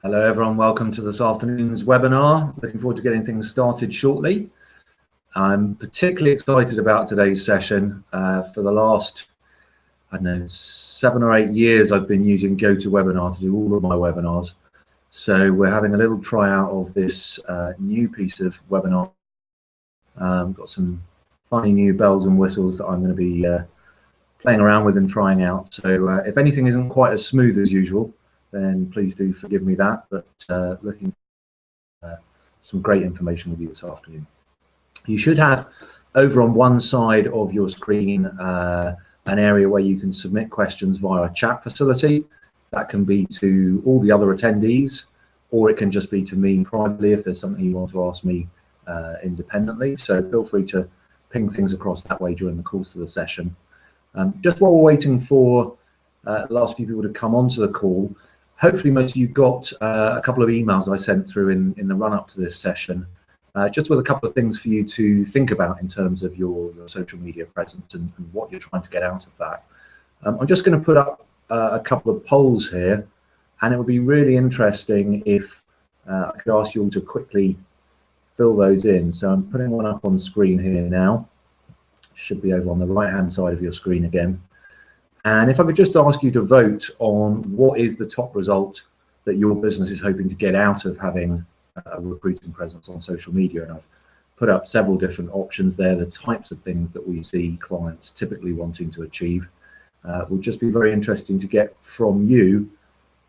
Hello everyone, welcome to this afternoon's webinar. Looking forward to getting things started shortly. I'm particularly excited about today's session. For the last, 7 or 8 years I've been using GoToWebinar to do all of my webinars. So we're having a little tryout of this new piece of webinar. Got some funny new bells and whistles that I'm going to be playing around with and trying out. So if anything isn't quite as smooth as usual, then please do forgive me that, but looking for some great information with you this afternoon. You should have over on one side of your screen an area where you can submit questions via a chat facility. That can be to all the other attendees, or it can just be to me privately if there's something you want to ask me independently. So feel free to ping things across that way during the course of the session. Just while we're waiting for the last few people to come onto the call, hopefully most of you got a couple of emails I sent through in the run-up to this session, just with a couple of things for you to think about in terms of your social media presence and what you're trying to get out of that. I'm just going to put up a couple of polls here, and it would be really interesting if I could ask you all to quickly fill those in. So I'm putting one up on screen here now. Should be over on the right-hand side of your screen again. And if I could just ask you to vote on what is the top result that your business is hoping to get out of having a recruiting presence on social media. And I've put up several different options there, the types of things that we see clients typically wanting to achieve. Would just be very interesting to get from you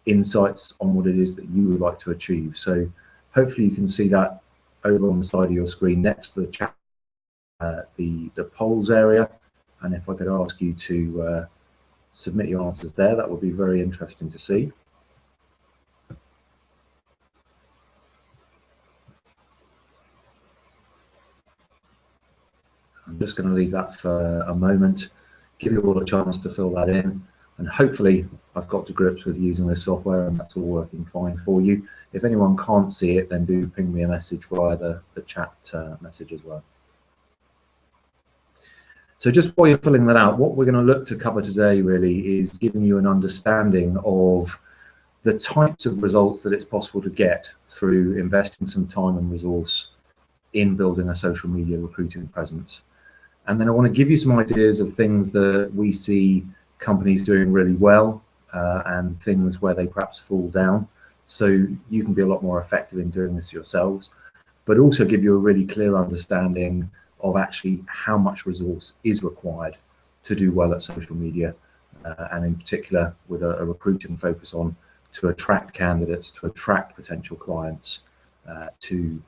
insights on what it is that you would like to achieve. So hopefully you can see that over on the side of your screen next to the chat, the polls area. And if I could ask you to submit your answers there, that would be very interesting to see. I'm just going to leave that for a moment, give you all a chance to fill that in, and hopefully I've got to grips with using this software and that's all working fine for you. If anyone can't see it, then do ping me a message via the chat message as well. So just while you're filling that out, what we're going to look to cover today really is giving you an understanding of the types of results that it's possible to get through investing some time and resource in building a social media recruiting presence. And then I want to give you some ideas of things that we see companies doing really well and things where they perhaps fall down. So you can be a lot more effective in doing this yourselves, but also give you a really clear understanding of actually how much resource is required to do well at social media, and in particular with a recruiting focus on to attract candidates, to attract potential clients to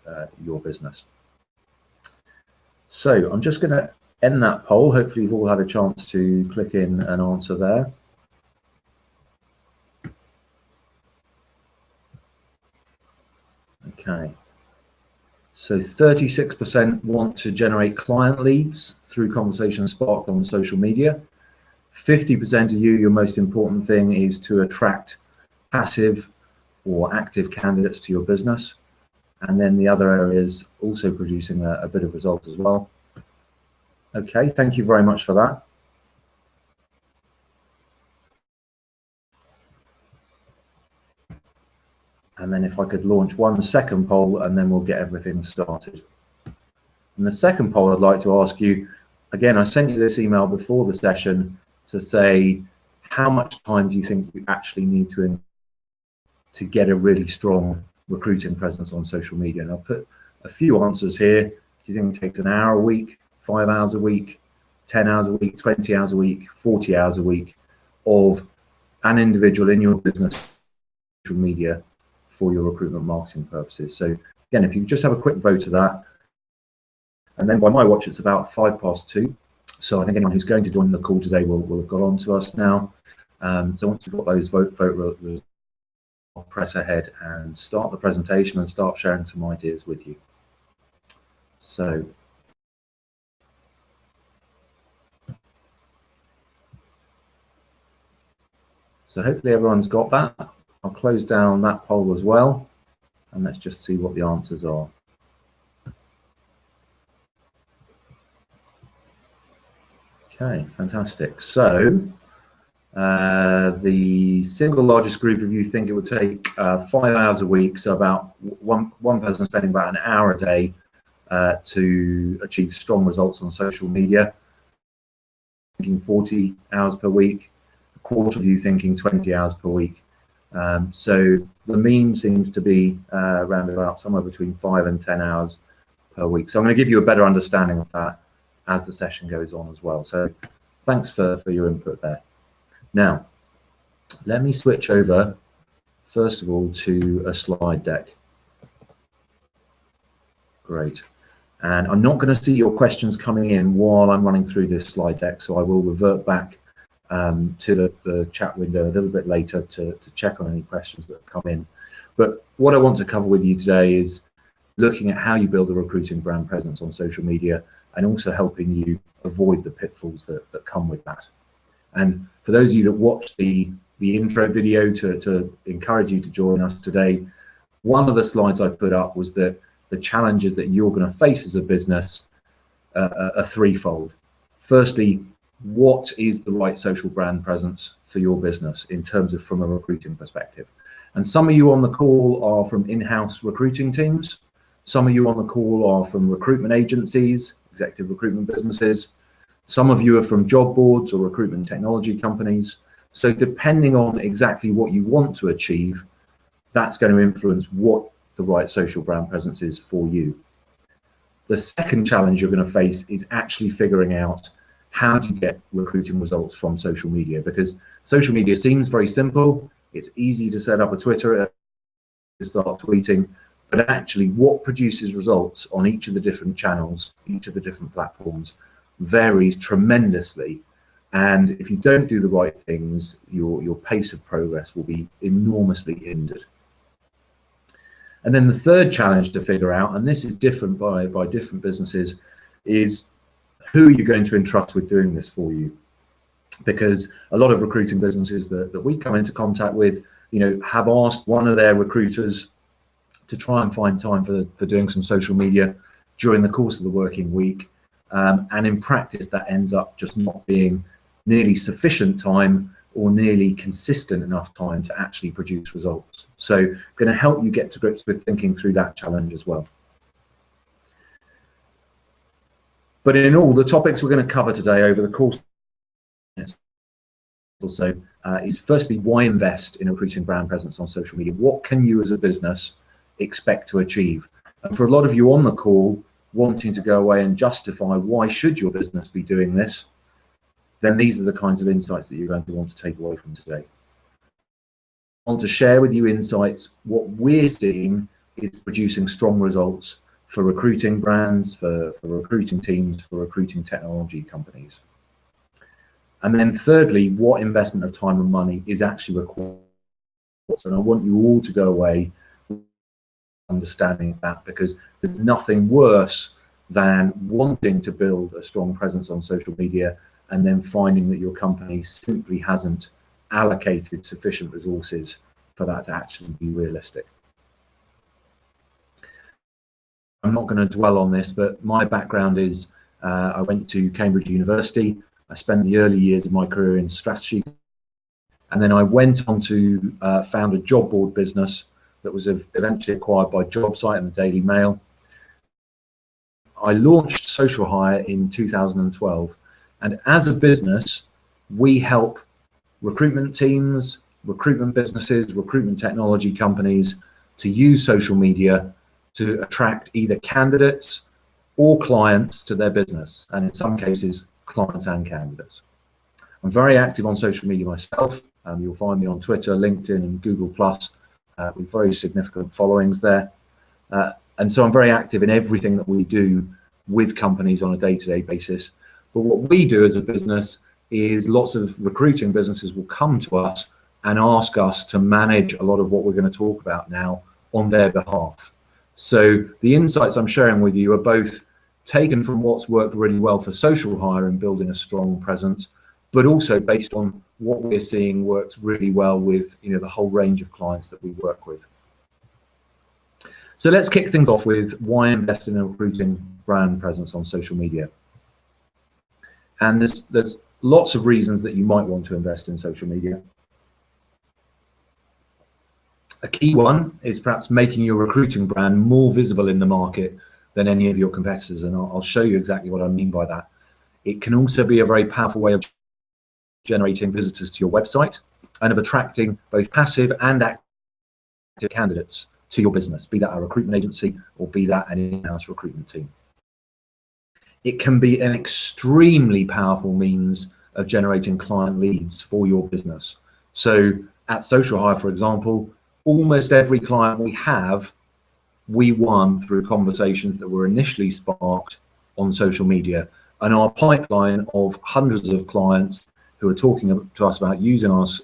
your business. So I'm just going to end that poll. Hopefully you've all had a chance to click in and answer there. Okay. So 36% want to generate client leads through conversations sparked on social media. 50% of you, your most important thing is to attract passive or active candidates to your business. And then the other areas also producing a bit of result as well. Okay, thank you very much for that. And then if I could launch one second poll, and then we'll get everything started. And the second poll I'd like to ask you, again, I sent you this email before the session to say, how much time do you think you actually need to get a really strong recruiting presence on social media? And I've put a few answers here. Do you think it takes an hour a week, 5 hours a week, 10 hours a week, 20 hours a week, 40 hours a week of an individual in your business social media for your recruitment marketing purposes? So again, if you just have a quick vote of that, and then by my watch it's about 2:05. So I think anyone who's going to join the call today will have got on to us now. So once you've got those vote results, I'll press ahead and start the presentation and start sharing some ideas with you. So hopefully everyone's got that. I'll close down that poll as well, and let's just see what the answers are. Okay, fantastic. So The single largest group of you think it would take 5 hours a week, so about one person spending about an hour a day to achieve strong results on social media. Thinking 40 hours per week, a quarter of you thinking 20 hours per week. So the mean seems to be around about somewhere between 5 and 10 hours per week. So I'm going to give you a better understanding of that as the session goes on as well. So thanks for your input there. Now, let me switch over, first of all, to a slide deck. Great. And I'm not going to see your questions coming in while I'm running through this slide deck, so I will revert back to the chat window a little bit later to check on any questions that have come in. But what I want to cover with you today is looking at how you build a recruiting brand presence on social media, and also helping you avoid the pitfalls that come with that. And for those of you that watched the intro video to encourage you to join us today, one of the slides I put up was that the challenges that you're going to face as a business are threefold. Firstly, what is the right social brand presence for your business in terms of from a recruiting perspective? And some of you on the call are from in-house recruiting teams. Some of you on the call are from recruitment agencies, executive recruitment businesses. Some of you are from job boards or recruitment technology companies. So depending on exactly what you want to achieve, that's going to influence what the right social brand presence is for you. The second challenge you're going to face is actually figuring out how do you get recruiting results from social media, because social media seems very simple. It's easy to set up a Twitter, to start tweeting, but actually what produces results on each of the different channels, each of the different platforms, varies tremendously. And if you don't do the right things, your pace of progress will be enormously hindered. And then the third challenge to figure out, and this is different by different businesses, is who are you going to entrust with doing this for you? Because a lot of recruiting businesses that we come into contact with, have asked one of their recruiters to try and find time for doing some social media during the course of the working week. And in practice, that ends up just not being nearly sufficient time or nearly consistent enough time to actually produce results. So I'm going to help you get to grips with thinking through that challenge as well. But in all, the topics we're going to cover today over the course also is firstly, why invest in a recruiting brand presence on social media? What can you as a business expect to achieve? And for a lot of you on the call wanting to go away and justify why should your business be doing this, then these are the kinds of insights that you're going to want to take away from today. I want to share with you insights. What we're seeing is producing strong results for recruiting brands, for recruiting teams, for recruiting technology companies. And then thirdly, what investment of time and money is actually required. And I want you all to go away understanding that, because there's nothing worse than wanting to build a strong presence on social media and then finding that your company simply hasn't allocated sufficient resources for that to actually be realistic. I'm not going to dwell on this, but my background is I went to Cambridge University. I spent the early years of my career in strategy, and then I went on to found a job board business that was eventually acquired by JobSite and the Daily Mail. I launched Social Hire in 2012, and as a business, we help recruitment teams, recruitment businesses, recruitment technology companies to use social media to attract either candidates or clients to their business, and in some cases, clients and candidates. I'm very active on social media myself. You'll find me on Twitter, LinkedIn, and Google+, with very significant followings there. And so I'm very active in everything that we do with companies on a day-to-day basis. But what we do as a business is lots of recruiting businesses will come to us and ask us to manage a lot of what we're going to talk about now on their behalf. So the insights I'm sharing with you are both taken from what's worked really well for Social Hire and building a strong presence, but also based on what we're seeing works really well with the whole range of clients that we work with. So let's kick things off with why invest in a recruiting brand presence on social media. And there's lots of reasons that you might want to invest in social media. A key one is perhaps making your recruiting brand more visible in the market than any of your competitors, and I'll show you exactly what I mean by that. It can also be a very powerful way of generating visitors to your website and of attracting both passive and active candidates to your business, be that a recruitment agency or be that an in-house recruitment team. It can be an extremely powerful means of generating client leads for your business. So at Social Hire, for example, almost every client we won through conversations that were initially sparked on social media. And our pipeline of hundreds of clients who are talking to us about using us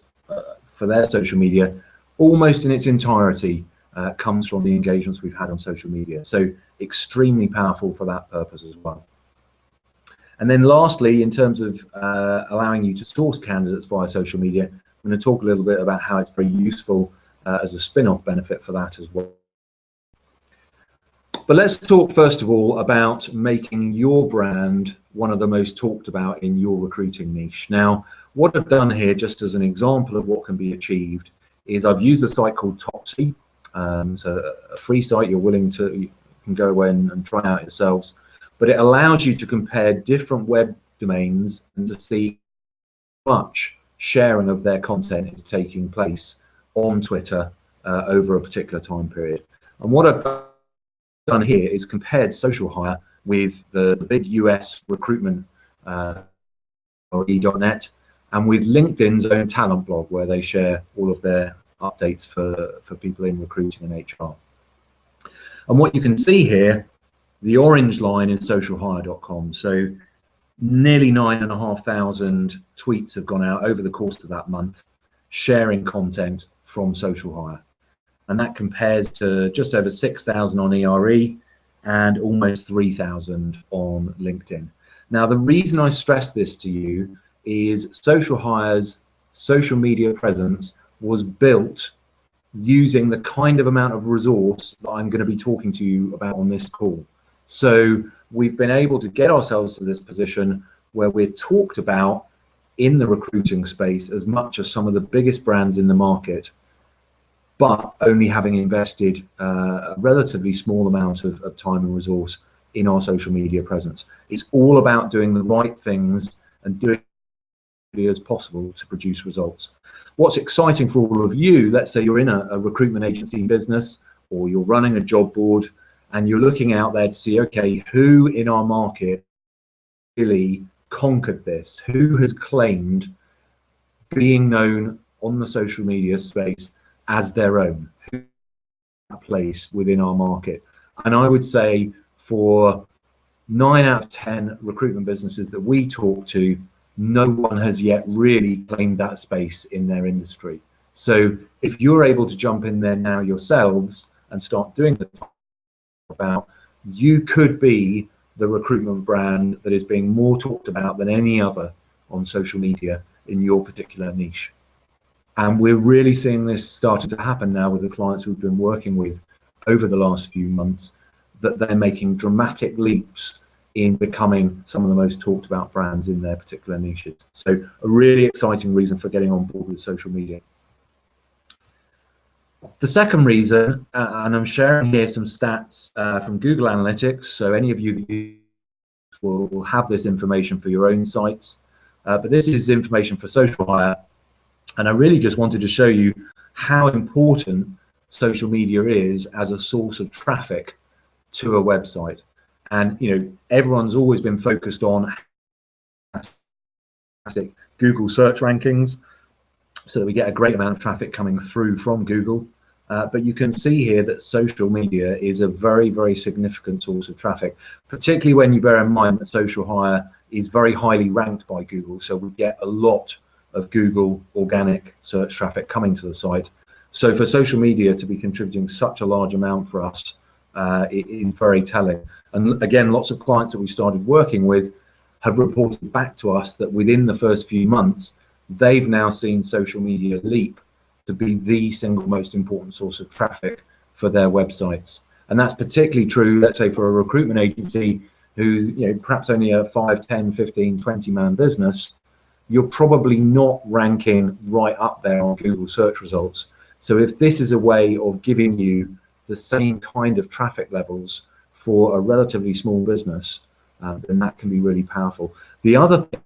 for their social media, almost in its entirety, comes from the engagements we've had on social media. So extremely powerful for that purpose as well. And then lastly, in terms of allowing you to source candidates via social media, I'm going to talk a little bit about how it's very useful as a spin-off benefit for that as well. But let's talk first of all about making your brand one of the most talked about in your recruiting niche. Now, what I've done here, just as an example of what can be achieved, is I've used a site called Topsy. So a free site you can go away and try out yourselves. But it allows you to compare different web domains and to see how much sharing of their content is taking place on Twitter over a particular time period. And what I've done here is compared Social Hire with the big US recruitment or e.net, and with LinkedIn's own talent blog, where they share all of their updates for people in recruiting and HR. And what you can see here, the orange line is socialhire.com. So nearly 9,500 tweets have gone out over the course of that month sharing content from Social Hire. And that compares to just over 6,000 on ERE and almost 3,000 on LinkedIn. Now, the reason I stress this to you is Social Hire's social media presence was built using the kind of amount of resource that I'm going to be talking to you about on this call. So we've been able to get ourselves to this position where we're talked about in the recruiting space as much as some of the biggest brands in the market, but only having invested a relatively small amount of time and resource in our social media presence. It's all about doing the right things and doing it as possible to produce results. What's exciting for all of you, let's say you're in a recruitment agency business or you're running a job board and you're looking out there to see, okay, who in our market really conquered this? Who has claimed being known on the social media space as their own? Who place within our market? And I would say for 9 out of 10 recruitment businesses that we talk to, no one has yet really claimed that space in their industry. So if you're able to jump in there now yourselves and start doing the about, you could be the recruitment brand that is being more talked about than any other on social media in your particular niche. And we're really seeing this starting to happen now with the clients we've been working with over the last few months, that they're making dramatic leaps in becoming some of the most talked about brands in their particular niches. So a really exciting reason for getting on board with social media. The second reason, and I'm sharing here some stats from Google Analytics, so any of you that will have this information for your own sites, but this is information for Social Hire, and I really just wanted to show you how important social media is as a source of traffic to a website. And everyone's always been focused on Google search rankings so that we get a great amount of traffic coming through from Google. But you can see here that social media is a very, very significant source of traffic, particularly when you bear in mind that Social Hire is very highly ranked by Google. So we get a lot of Google organic search traffic coming to the site. So for social media to be contributing such a large amount for us, it is very telling. And again, lots of clients that we started working with have reported back to us that within the first few months, they've now seen social media leap to be the single most important source of traffic for their websites. And that's particularly true, let's say, for a recruitment agency who, perhaps only a 5, 10, 15, 20 man business. you're probably not ranking right up there on Google search results. So if this is a way of giving you the same kind of traffic levels for a relatively small business, then that can be really powerful. The other thing,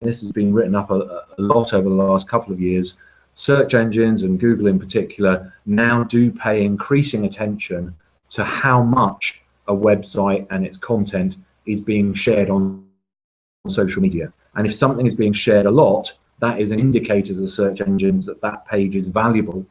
this has been written up a lot over the last couple of years, search engines and Google in particular now do pay increasing attention to how much a website and its content is being shared on social media. And if something is being shared a lot, that is an indicator to the search engines that that page is valuable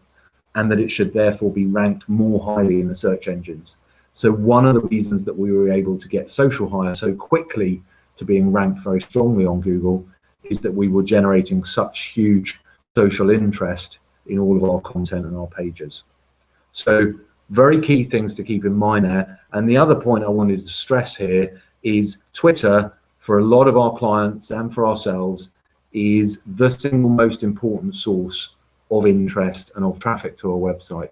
and that it should therefore be ranked more highly in the search engines. So one of the reasons that we were able to get Social Hire so quickly to being ranked very strongly on Google is that we were generating such huge social interest in all of our content and our pages. So very key things to keep in mind there. And the other point I wanted to stress here is Twitter, for a lot of our clients and for ourselves, is the single most important source of interest and of traffic to our website.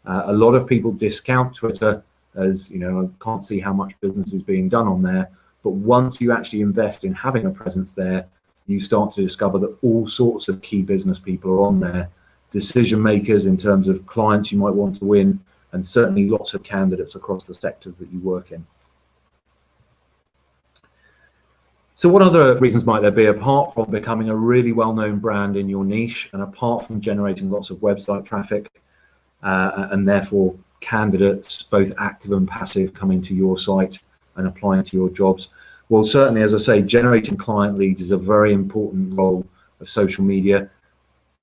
A lot of people discount Twitter as, you know, I can't see how much business is being done on there. But once you actually invest in having a presence there, you start to discover that all sorts of key business people are on there, decision makers in terms of clients you might want to win, and certainly lots of candidates across the sectors that you work in. So what other reasons might there be, apart from becoming a really well-known brand in your niche, and apart from generating lots of website traffic, and therefore candidates, both active and passive, coming to your site and applying to your jobs? Well, certainly, as I say, generating client leads is a very important role of social media.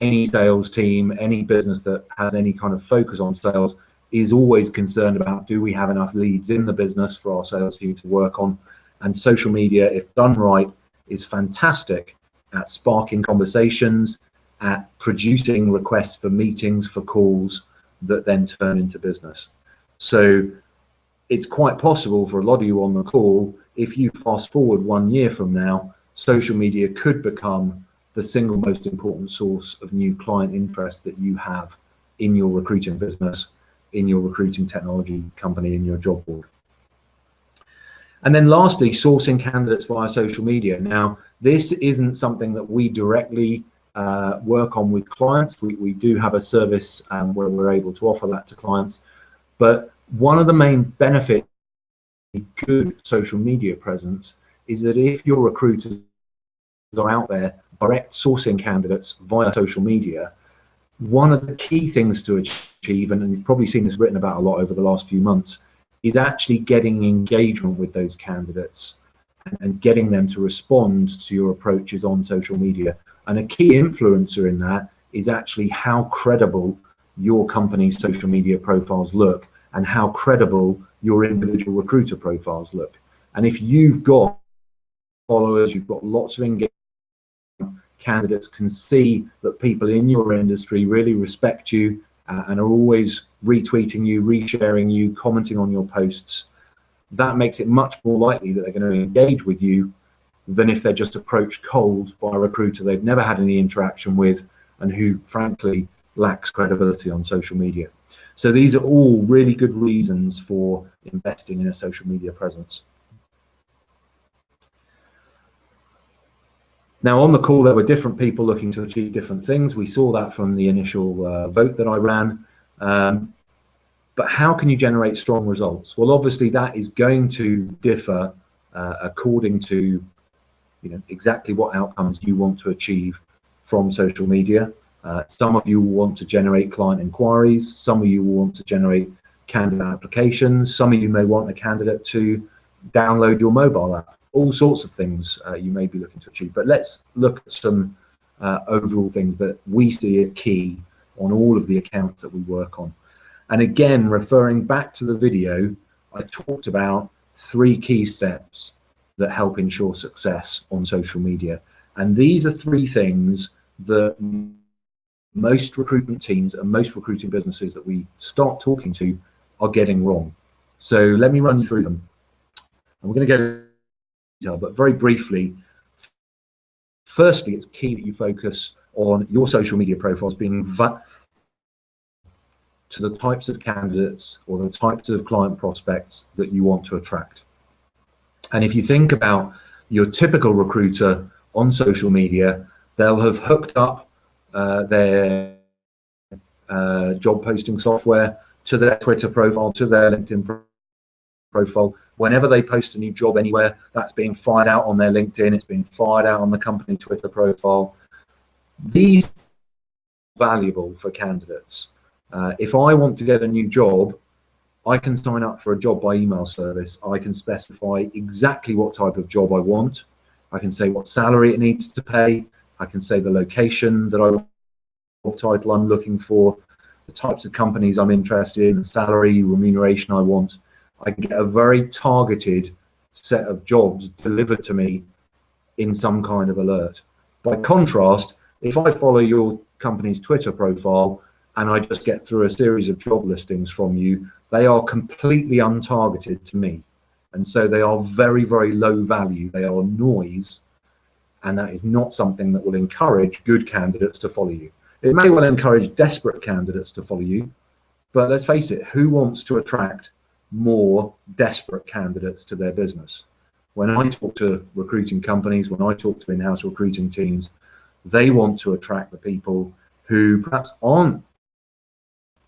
Any sales team, any business that has any kind of focus on sales is always concerned about, do we have enough leads in the business for our sales team to work on? And social media, if done right, is fantastic at sparking conversations, at producing requests for meetings, for calls that then turn into business. So it's quite possible for a lot of you on the call, if you fast forward 1 year from now, social media could become the single most important source of new client interest that you have in your recruiting business, in your recruiting technology company, in your job board. And then lastly, sourcing candidates via social media. Now, this isn't something that we directly work on with clients. We do have a service where we're able to offer that to clients. But one of the main benefits of good social media presence is that if your recruiters are out there direct sourcing candidates via social media, one of the key things to achieve, and you've probably seen this written about a lot over the last few months, is actually getting engagement with those candidates and getting them to respond to your approaches on social media. And a key influencer in that is actually how credible your company's social media profiles look and how credible your individual recruiter profiles look. And if you've got followers, you've got lots of engagement, candidates can see that people in your industry really respect you and are always retweeting you, resharing you, commenting on your posts, that makes it much more likely that they're going to engage with you than if they're just approached cold by a recruiter they've never had any interaction with and who frankly lacks credibility on social media. So these are all really good reasons for investing in a social media presence. Now, on the call, there were different people looking to achieve different things. We saw that from the initial vote that I ran. But how can you generate strong results? Well, obviously, that is going to differ according to exactly what outcomes you want to achieve from social media. Some of you will want to generate client inquiries. Some of you will want to generate candidate applications. Some of you may want a candidate to download your mobile app. All sorts of things you may be looking to achieve. But let's look at some overall things that we see are key on all of the accounts that we work on. And again, referring back to the video, I talked about 3 key steps that help ensure success on social media. And these are 3 things that most recruitment teams and most recruiting businesses that we start talking to are getting wrong. So let me run you through them. And we're going to go into detail, but very briefly. Firstly, it's key that you focus on your social media profiles being to the types of candidates or the types of client prospects that you want to attract. And if you think about your typical recruiter on social media. They'll have hooked up their job posting software to their Twitter profile, to their LinkedIn profile. Whenever they post a new job anywhere, that's being fired out on their LinkedIn, it's being fired out on the company Twitter profile. These are valuable for candidates. If I want to get a new job, I can sign up for a job by email service. I can specify exactly what type of job I want. I can say what salary it needs to pay. I can say the location that I want, what title I'm looking for, the types of companies I'm interested in, the salary, remuneration I want. I can get a very targeted set of jobs delivered to me in some kind of alert. By contrast, if I follow your company's Twitter profile and I just get through a series of job listings from you, they are completely untargeted to me. And so they are very, very low value. They are noise. And that is not something that will encourage good candidates to follow you. It may well encourage desperate candidates to follow you, but let's face it, who wants to attract more desperate candidates to their business? When I talk to recruiting companies, when I talk to in-house recruiting teams, they want to attract the people who perhaps aren't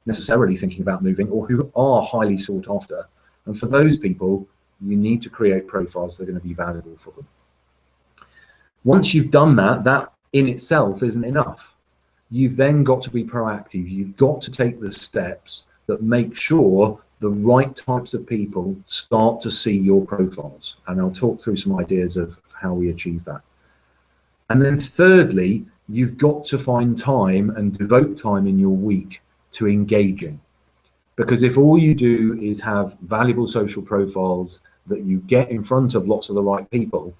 necessarily thinking about moving or who are highly sought after. And for those people, you need to create profiles that are going to be valuable for them. Once you've done that, that in itself isn't enough. You've then got to be proactive. You've got to take the steps that make sure the right types of people start to see your profiles. And I'll talk through some ideas of how we achieve that. And then thirdly, you've got to find time and devote time in your week to engaging. Because if all you do is have valuable social profiles that you get in front of lots of the right people,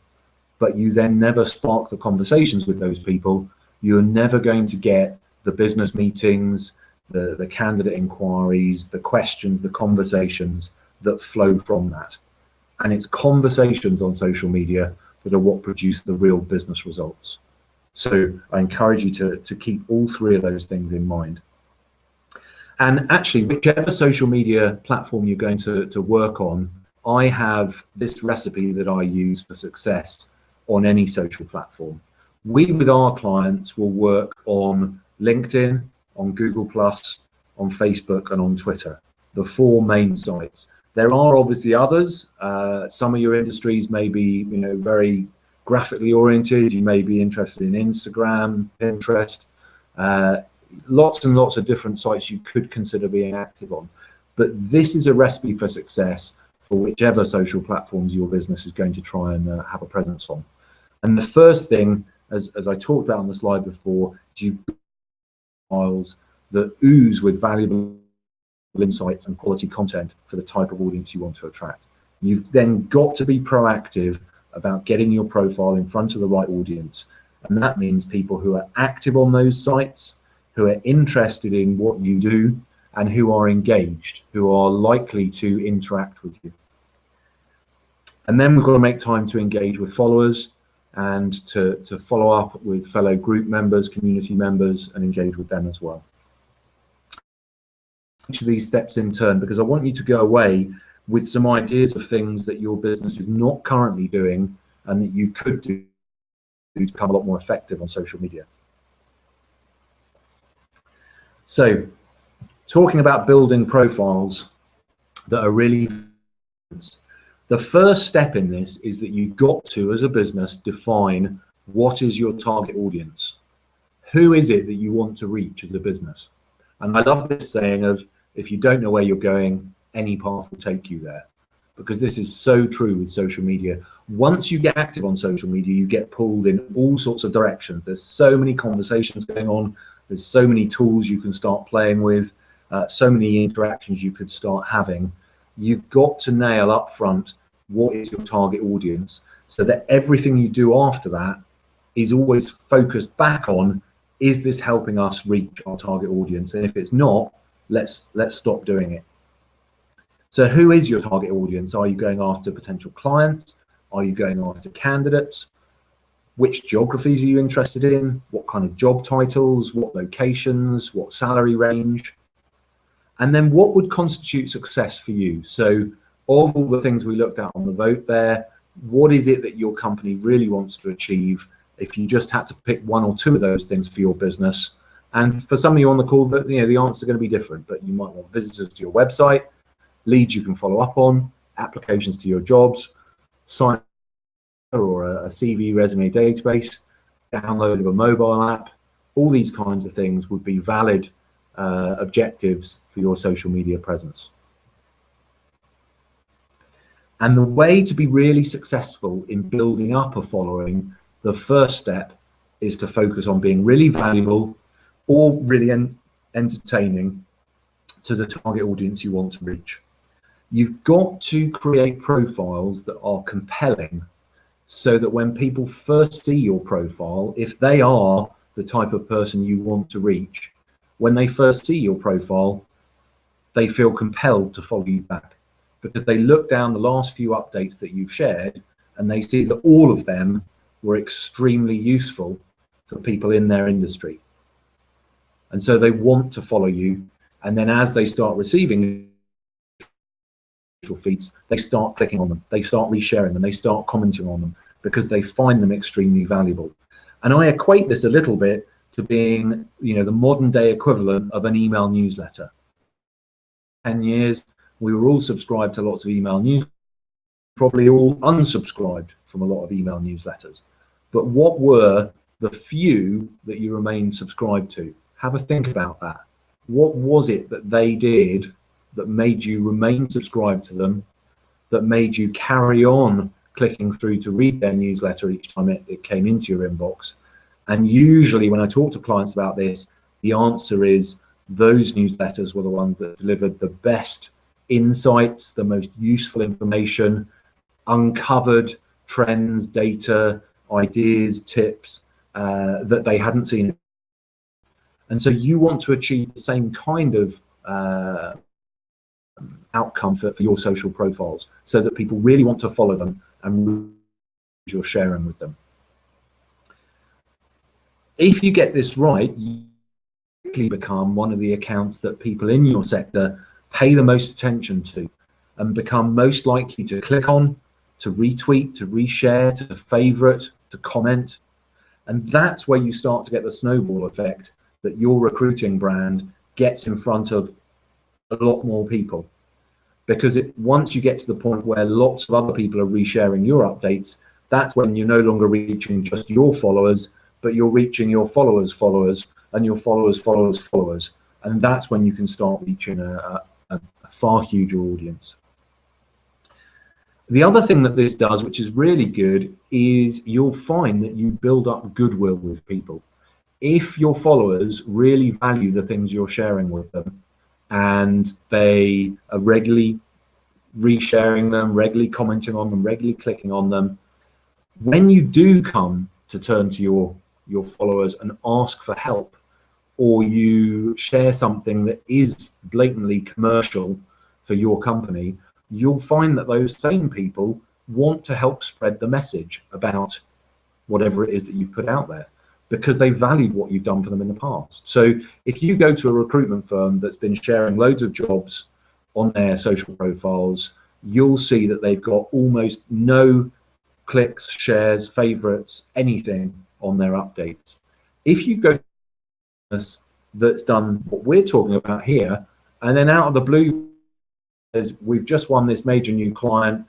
but you then never spark the conversations with those people, you're never going to get the business meetings, the candidate inquiries, the questions, the conversations that flow from that. And it's conversations on social media that are what produce the real business results. So I encourage you to keep all three of those things in mind. And actually, whichever social media platform you're going to work on, I have this recipe that I use for success on any social platform. We, with our clients, will work on LinkedIn, on Google+, on Facebook, and on Twitter, the four main sites. There are obviously others. Some of your industries may be, very graphically oriented. You may be interested in Instagram, Pinterest, lots and lots of different sites you could consider being active on. But this is a recipe for success for whichever social platforms your business is going to try and have a presence on. And the first thing, as I talked about on the slide before, is you files that ooze with valuable insights and quality content for the type of audience you want to attract. You've then got to be proactive about getting your profile in front of the right audience. And that means people who are active on those sites, who are interested in what you do, and who are engaged, who are likely to interact with you. And then we've got to make time to engage with followers and to follow up with fellow group members, community members, and engage with them as well. Each of these steps in turn, because I want you to go away with some ideas of things that your business is not currently doing and that you could do to become a lot more effective on social media. So, talking about building profiles that are really, the first step in this is that you've got to, as a business, define what is your target audience. Who is it that you want to reach as a business? And I love this saying of, if you don't know where you're going, any path will take you there. Because this is so true with social media. Once you get active on social media, you get pulled in all sorts of directions. There's so many conversations going on. There's so many tools you can start playing with, so many interactions you could start having. You've got to nail up front what is your target audience so that everything you do after that is always focused back on, is this helping us reach our target audience? And if it's not, let's stop doing it. So who is your target audience? Are you going after potential clients? Are you going after candidates? Which geographies are you interested in? What kind of job titles? What locations? What salary range? And then what would constitute success for you? So of all the things we looked at on the vote there, what is it that your company really wants to achieve? if you just had to pick one or two of those things for your business. And for some of you on the call, that the answers are going to be different, but you might want visitors to your website, leads you can follow up on, applications to your jobs, sign or a CV resume database, download of a mobile app. All these kinds of things would be valid objectives for your social media presence. And the way to be really successful in building up a following, the first step is to focus on being really valuable or really entertaining to the target audience you want to reach. You've got to create profiles that are compelling so that when people first see your profile, if they are the type of person you want to reach, when they first see your profile, they feel compelled to follow you back, because they look down the last few updates that you've shared and they see that all of them were extremely useful for people in their industry. And so they want to follow you. And then as they start receiving feeds, they start clicking on them, they start resharing them, they start commenting on them, because they find them extremely valuable. And I equate this a little bit to being, the modern day equivalent of an email newsletter. 10 years, we were all subscribed to lots of email news, probably all unsubscribed from a lot of email newsletters. But what were the few that you remained subscribed to? Have a think about that. What was it that they did that made you remain subscribed to them, that made you carry on clicking through to read their newsletter each time it came into your inbox? And usually when I talk to clients about this, the answer is those newsletters were the ones that delivered the best insights, the most useful information, uncovered trends, data, ideas, tips that they hadn't seen. And so you want to achieve the same kind of outcome for your social profiles, so that people really want to follow them and you're sharing with them. If you get this right, you quickly become one of the accounts that people in your sector pay the most attention to and become most likely to click on, to retweet, to reshare, to favorite, to comment. And that's where you start to get the snowball effect, that your recruiting brand gets in front of a lot more people. Because once you get to the point where lots of other people are resharing your updates, that's when you're no longer reaching just your followers, but you're reaching your followers' followers and your followers' followers' followers. And that's when you can start reaching a far huger audience. The other thing that this does, which is really good, is you'll find that you build up goodwill with people. If your followers really value the things you're sharing with them, and they are regularly resharing them, regularly commenting on them, regularly clicking on them, when you do come to turn to your followers and ask for help, or you share something that is blatantly commercial for your company, you'll find that those same people want to help spread the message about whatever it is that you've put out there, because they valued what you've done for them in the past. So if you go to a recruitment firm that's been sharing loads of jobs on their social profiles, you'll see that they've got almost no clicks, shares, favorites, anything on their updates. If you go to a business that's done what we're talking about here, and then out of the blue, we've just won this major new client,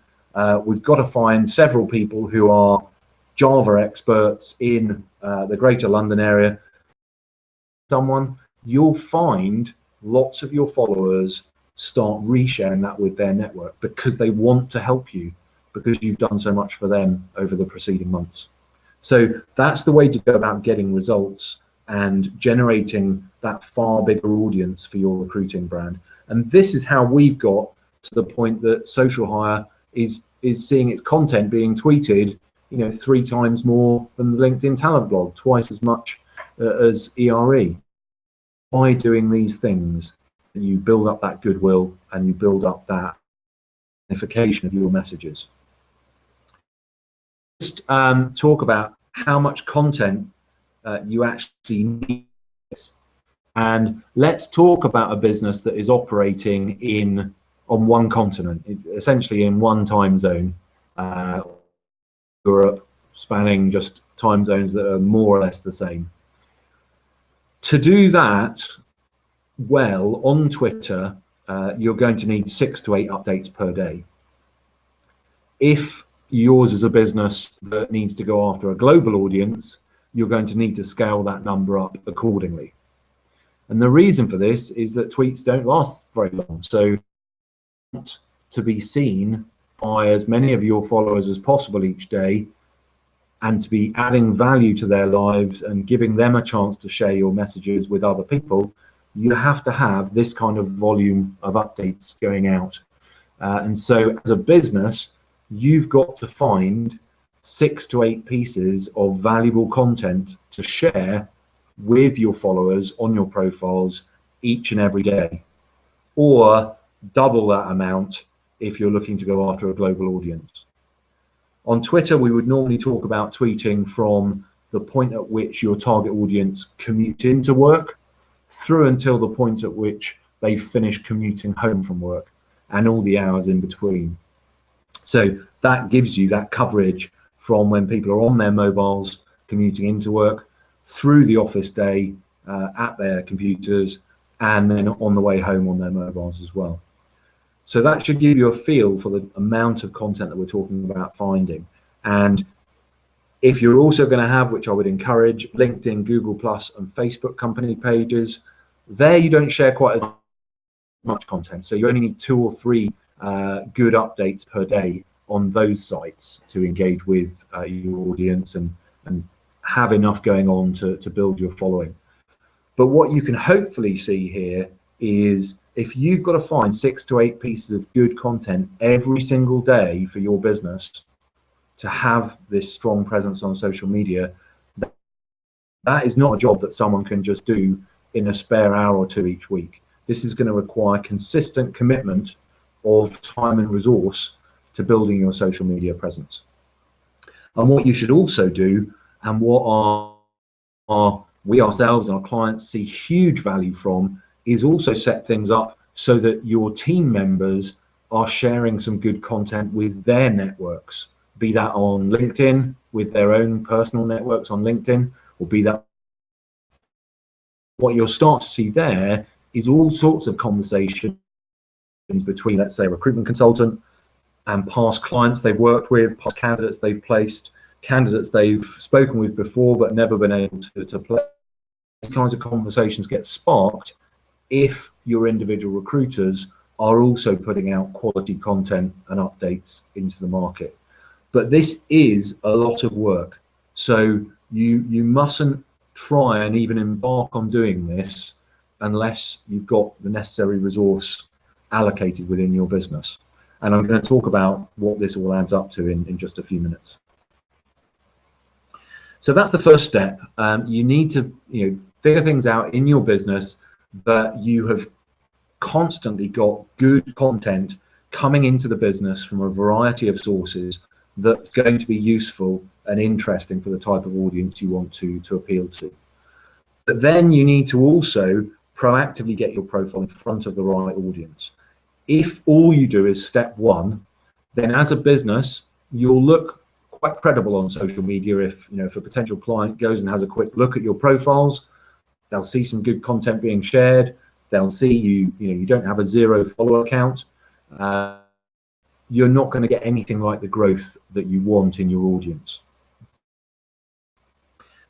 we've got to find several people who are Java experts in the Greater London area, you'll find lots of your followers start resharing that with their network, because they want to help you, because you've done so much for them over the preceding months. So that's the way to go about getting results and generating that far bigger audience for your recruiting brand. And this is how we've got to the point that Social Hire is seeing its content being tweeted 3 times more than the LinkedIn talent blog, twice as much as ERE. By doing these things, you build up that goodwill and you build up that magnification of your messages. Just talk about how much content you actually need. And let's talk about a business that is operating on one continent, essentially in one time zone, Europe spanning just time zones that are more or less the same. To do that well on Twitter, you're going to need 6 to 8 updates per day. If yours is a business that needs to go after a global audience, you're going to need to scale that number up accordingly. And the reason for this is that tweets don't last very long. So to be seen by as many of your followers as possible each day, and to be adding value to their lives and giving them a chance to share your messages with other people, you have to have this kind of volume of updates going out. And so as a business, you've got to find 6 to 8 pieces of valuable content to share with your followers on your profiles each and every day, or double that amount if you're looking to go after a global audience. On Twitter, we would normally talk about tweeting from the point at which your target audience commutes into work through until the point at which they finish commuting home from work and all the hours in between. So that gives you that coverage from when people are on their mobiles commuting into work, through the office day, at their computers, and then on the way home on their mobiles as well. So that should give you a feel for the amount of content that we're talking about finding. And if you're also going to have, which I would encourage, LinkedIn, Google Plus, and Facebook company pages, there you don't share quite as much content. So you only need 2 or 3 good updates per day on those sites to engage with your audience and have enough going on to build your following. But what you can hopefully see here is if you've got to find 6 to 8 pieces of good content every single day for your business to have this strong presence on social media, that is not a job that someone can just do in a spare hour or 2 each week. This is going to require consistent commitment of time and resource to building your social media presence. And what you should also do, and what we ourselves and our clients see huge value from, is also set things up so that your team members are sharing some good content with their networks, be that on LinkedIn with their own personal networks on LinkedIn, or be that what you'll start to see there is all sorts of conversations between, let's say, a recruitment consultant and past clients they've worked with, past candidates they've placed, candidates they've spoken with before but never been able to play. These kinds of conversations get sparked if your individual recruiters are also putting out quality content and updates into the market. But this is a lot of work. So you mustn't try and even embark on doing this unless you've got the necessary resource allocated within your business. And I'm going to talk about what this all adds up to in just a few minutes. So that's the first step. You need to figure things out in your business that you have constantly got good content coming into the business from a variety of sources that's going to be useful and interesting for the type of audience you want to appeal to. But then you need to also proactively get your profile in front of the right audience. If all you do is step 1, then as a business, you'll look quite credible on social media. If a potential client goes and has a quick look at your profiles, they'll see some good content being shared. They'll see you don't have a 0 follower count. You're not going to get anything like the growth that you want in your audience.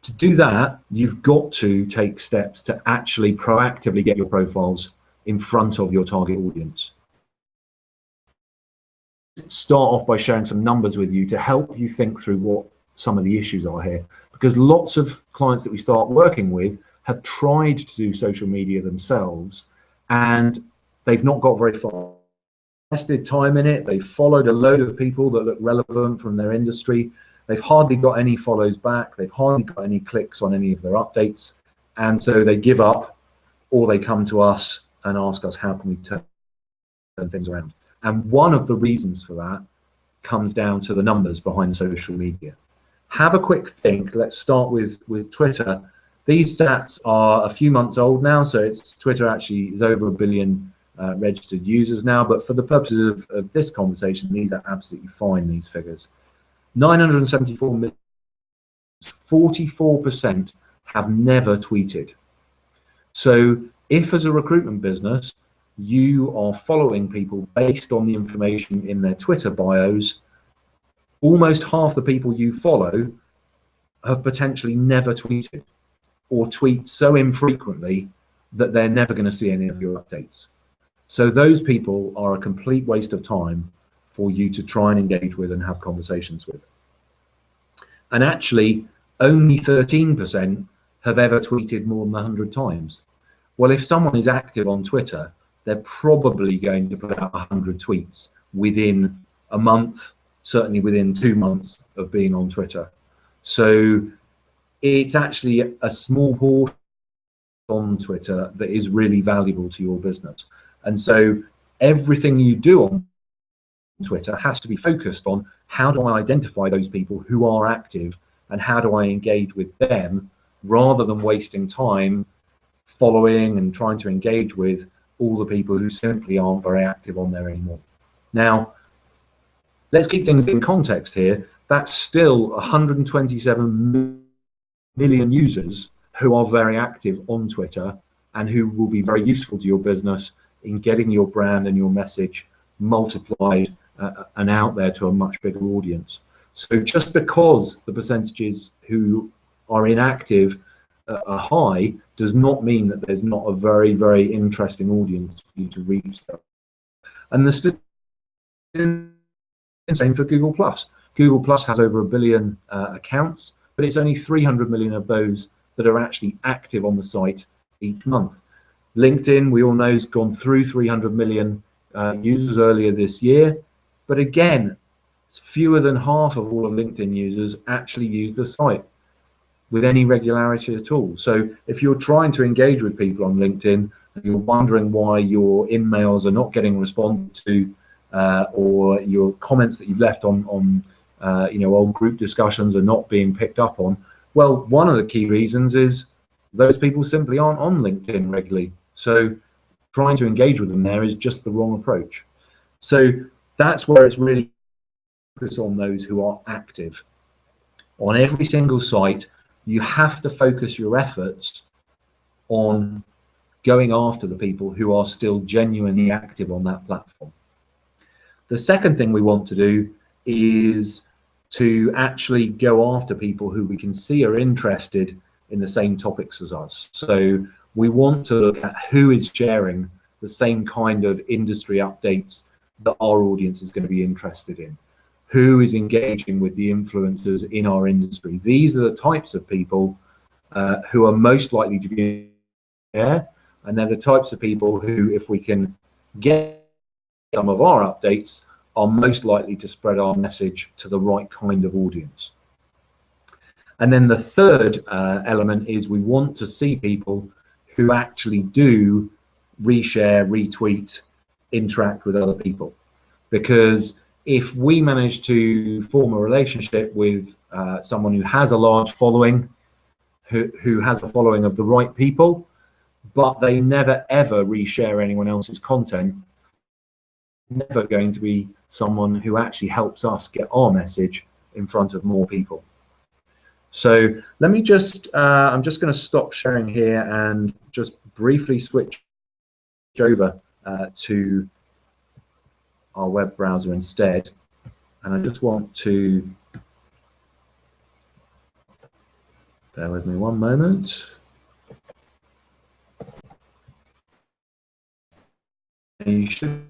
To do that, you've got to take steps to actually proactively get your profiles in front of your target audience. Start off by sharing some numbers with you to help you think through what some of the issues are here, because lots of clients that we start working with have tried to do social media themselves and they've not got very far. Invested time in it, they've followed a load of people that look relevant from their industry, they've hardly got any follows back, they've hardly got any clicks on any of their updates, and so they give up, or they come to us and ask us how can we turn things around. And one of the reasons for that comes down to the numbers behind social media. Have a quick think. Let's start with Twitter. These stats are a few months old now, so Twitter actually is over 1 billion registered users now, but for the purposes of this conversation, these are absolutely fine, these figures. 974 44% have never tweeted. So if as a recruitment business, you are following people based on the information in their Twitter bios, almost half the people you follow have potentially never tweeted, or tweet so infrequently that they're never going to see any of your updates. So those people are a complete waste of time for you to try and engage with and have conversations with. And actually, only 13% have ever tweeted more than 100 times. Well, if someone is active on Twitter, they're probably going to put out 100 tweets within a month, certainly within 2 months of being on Twitter. So it's actually a small portion on Twitter that is really valuable to your business. And so everything you do on Twitter has to be focused on, how do I identify those people who are active and how do I engage with them, rather than wasting time following and trying to engage with all the people who simply aren't very active on there anymore. Now, let's keep things in context here. That's still 127 million users who are very active on Twitter and who will be very useful to your business in getting your brand and your message multiplied and out there to a much bigger audience. So just because the percentages who are inactive are high does not mean that there's not a very, very interesting audience for you to reach. And the same for Google Plus. Google Plus has over 1 billion accounts, but it's only 300 million of those that are actually active on the site each month. LinkedIn, we all know, has gone through 300 million users earlier this year, but again, fewer than half of all of LinkedIn users actually use the site with any regularity at all. So if you're trying to engage with people on LinkedIn and you're wondering why your emails are not getting responded to, or your comments that you've left on old group discussions are not being picked up on, well, one of the key reasons is those people simply aren't on LinkedIn regularly. So trying to engage with them there is just the wrong approach. So that's where it's really focused on those who are active. On every single site, you have to focus your efforts on going after the people who are still genuinely active on that platform. The second thing we want to do is to actually go after people who we can see are interested in the same topics as us. So we want to look at who is sharing the same kind of industry updates that our audience is going to be interested in. Who is engaging with the influencers in our industry? These are the types of people who are most likely to be there, and they're the types of people who, if we can get some of our updates, are most likely to spread our message to the right kind of audience. And then the third element is we want to see people who actually do reshare, retweet, interact with other people. Because if we manage to form a relationship with someone who has a large following, who has a following of the right people, but they never ever reshare anyone else's content, never going to be someone who actually helps us get our message in front of more people. So let me just, I'm just going to stop sharing here and just briefly switch over to our web browser instead. And I just want to, bear with me one moment. And you should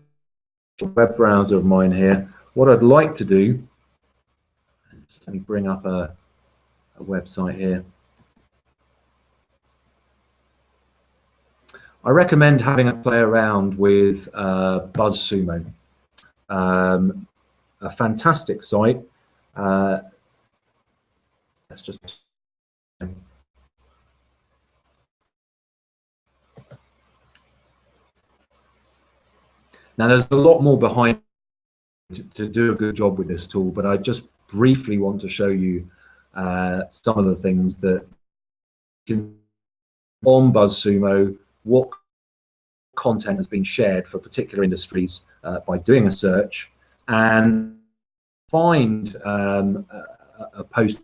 see a web browser of mine here. What I'd like to do, let me bring up a website here. I recommend having a play around with BuzzSumo. A fantastic site. Let's just now there's a lot more behind to do a good job with this tool, but I just briefly want to show you some of the things that can on BuzzSumo, what content has been shared for particular industries by doing a search, and find a post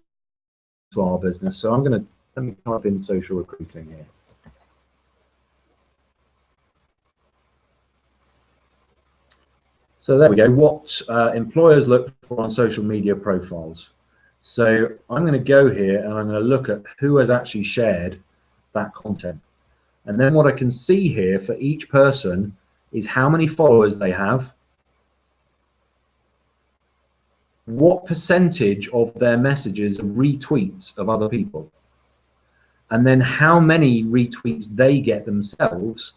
to our business. So let me type in social recruiting here. So there we go, what employers look for on social media profiles. So I'm going to go here and I'm going to look at who has actually shared that content. And then what I can see here for each person is how many followers they have, what percentage of their messages are retweets of other people, and then how many retweets they get themselves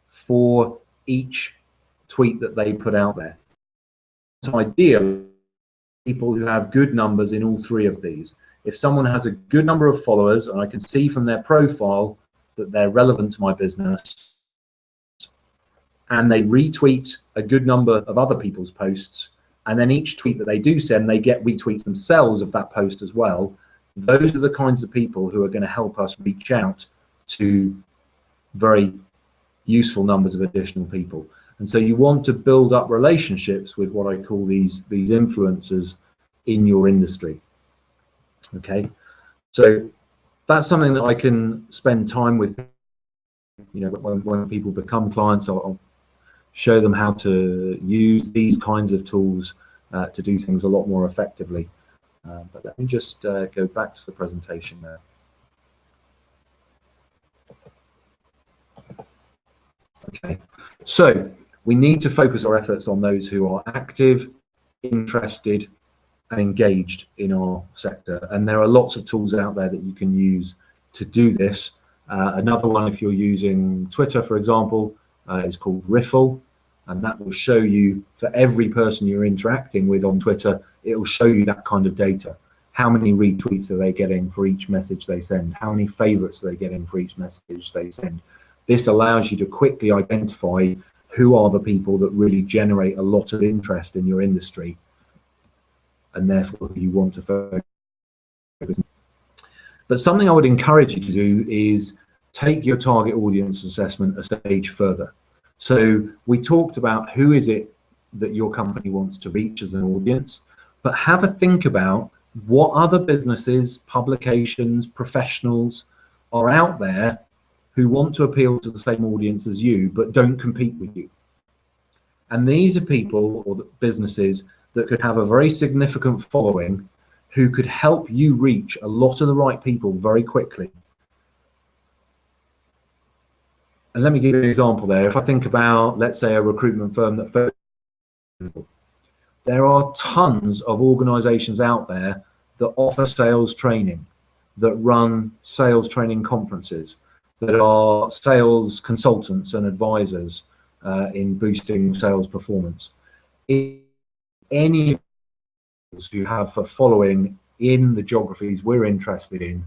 for each tweet that they put out there. It's ideal people who have good numbers in all three of these. If someone has a good number of followers and I can see from their profile that they're relevant to my business, and they retweet a good number of other people's posts, and then each tweet that they do send, they get retweets themselves of that post as well, those are the kinds of people who are going to help us reach out to very useful numbers of additional people. And so you want to build up relationships with what I call these influencers in your industry. Okay, so that's something that I can spend time with. You know, when people become clients, I'll show them how to use these kinds of tools to do things a lot more effectively. But let me just go back to the presentation now. Okay, so we need to focus our efforts on those who are active, interested, and engaged in our sector. And there are lots of tools out there that you can use to do this. Another one, if you're using Twitter, for example, is called Riffle. And that will show you, for every person you're interacting with on Twitter, it will show you that kind of data. How many retweets are they getting for each message they send? How many favorites are they getting for each message they send? This allows you to quickly identify who are the people that really generate a lot of interest in your industry, and therefore you want to focus. But something I would encourage you to do is take your target audience assessment a stage further. So we talked about who is it that your company wants to reach as an audience, but have a think about what other businesses, publications, professionals are out there who want to appeal to the same audience as you, but don't compete with you. And these are people or businesses that could have a very significant following who could help you reach a lot of the right people very quickly. And let me give you an example there. If I think about, let's say, a recruitment firm that focuses on people, there are tons of organizations out there that offer sales training, that run sales training conferences, that are sales consultants and advisors in boosting sales performance. If any who have a following in the geographies we're interested in,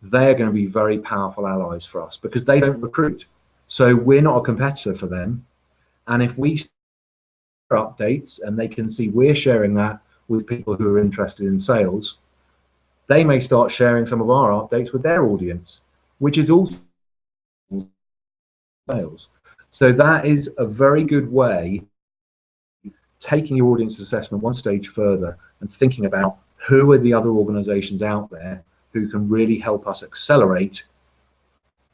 they're going to be very powerful allies for us because they don't recruit. So we're not a competitor for them. And if we share updates and they can see we're sharing that with people who are interested in sales, they may start sharing some of our updates with their audience, which is also sales. So that is a very good way taking your audience assessment one stage further and thinking about who are the other organizations out there who can really help us accelerate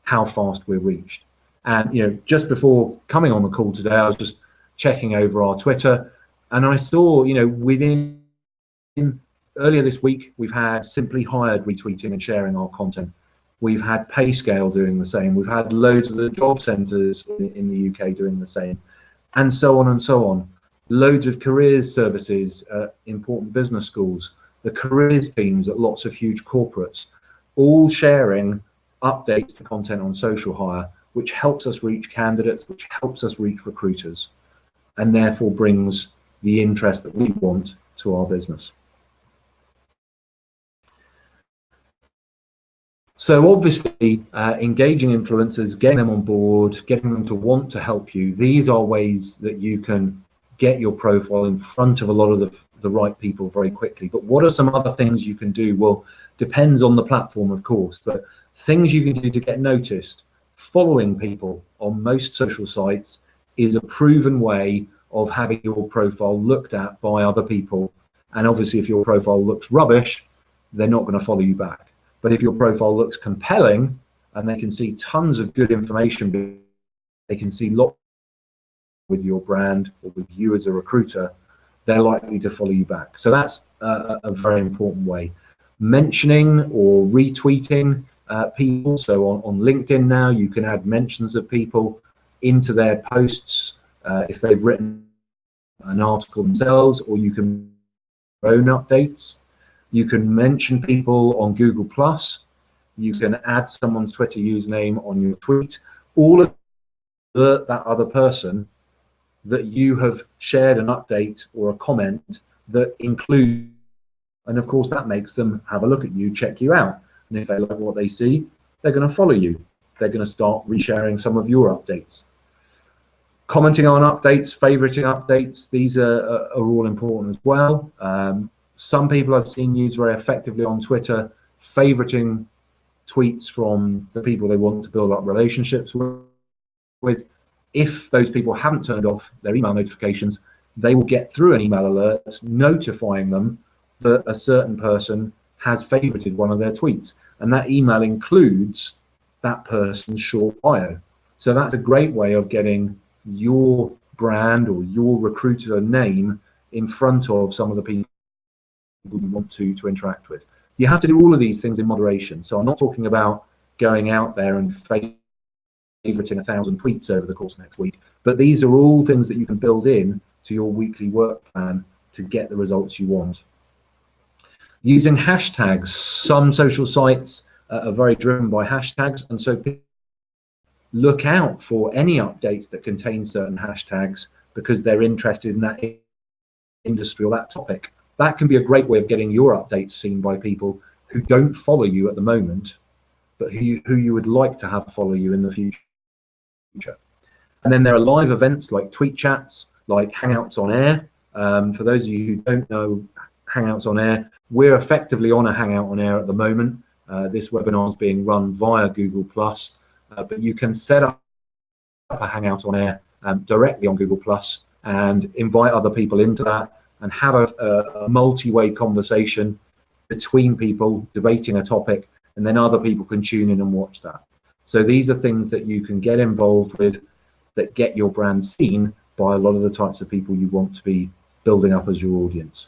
how fast we're reached. And you know, just before coming on the call today, I was just checking over our Twitter, and I saw, you know, earlier this week, we've had Simply Hired retweeting and sharing our content. We've had PayScale doing the same. We've had loads of the job centres in the UK doing the same, and so on and so on. Loads of careers services at important business schools, the careers teams at lots of huge corporates, all sharing updates to content on social hire, which helps us reach candidates, which helps us reach recruiters, and therefore brings the interest that we want to our business. So obviously, engaging influencers, getting them on board, getting them to want to help you, these are ways that you can get your profile in front of a lot of the right people very quickly. But what are some other things you can do? Well, depends on the platform, of course, but things you can do to get noticed. Following people on most social sites is a proven way of having your profile looked at by other people. And obviously, if your profile looks rubbish, they're not going to follow you back. But if your profile looks compelling and they can see tons of good information, they can see lots with your brand or with you as a recruiter, they're likely to follow you back. So that's a very important way. Mentioning or retweeting people. So on LinkedIn now, you can add mentions of people into their posts if they've written an article themselves, or you can own updates. You can mention people on Google+. You can add someone's Twitter username on your tweet. All of that other person that you have shared an update or a comment that includes, and of course that makes them have a look at you, check you out. And if they like what they see, they're going to follow you. They're going to start resharing some of your updates. Commenting on updates, favoriting updates, these are all important as well. Some people I've seen use very effectively on Twitter, favoriting tweets from the people they want to build up relationships with. If those people haven't turned off their email notifications, they will get through an email alert notifying them that a certain person has favorited one of their tweets. And that email includes that person's short bio. So that's a great way of getting your brand or your recruiter name in front of some of the people you want to interact with. You have to do all of these things in moderation. So I'm not talking about going out there and favoriting 1,000 tweets over the course of next week, but these are all things that you can build in to your weekly work plan to get the results you want. Using hashtags. Some social sites are very driven by hashtags, and so look out for any updates that contain certain hashtags because they're interested in that industry or that topic. That can be a great way of getting your updates seen by people who don't follow you at the moment, but who you would like to have follow you in the future. And then there are live events like tweet chats, like Hangouts on Air. For those of you who don't know Hangouts on Air, we're effectively on a Hangout on Air at the moment. This webinar is being run via Google+, but you can set up a Hangout on Air directly on Google+ and invite other people into that and have a multi-way conversation between people debating a topic, and then other people can tune in and watch that. So these are things that you can get involved with that get your brand seen by a lot of the types of people you want to be building up as your audience.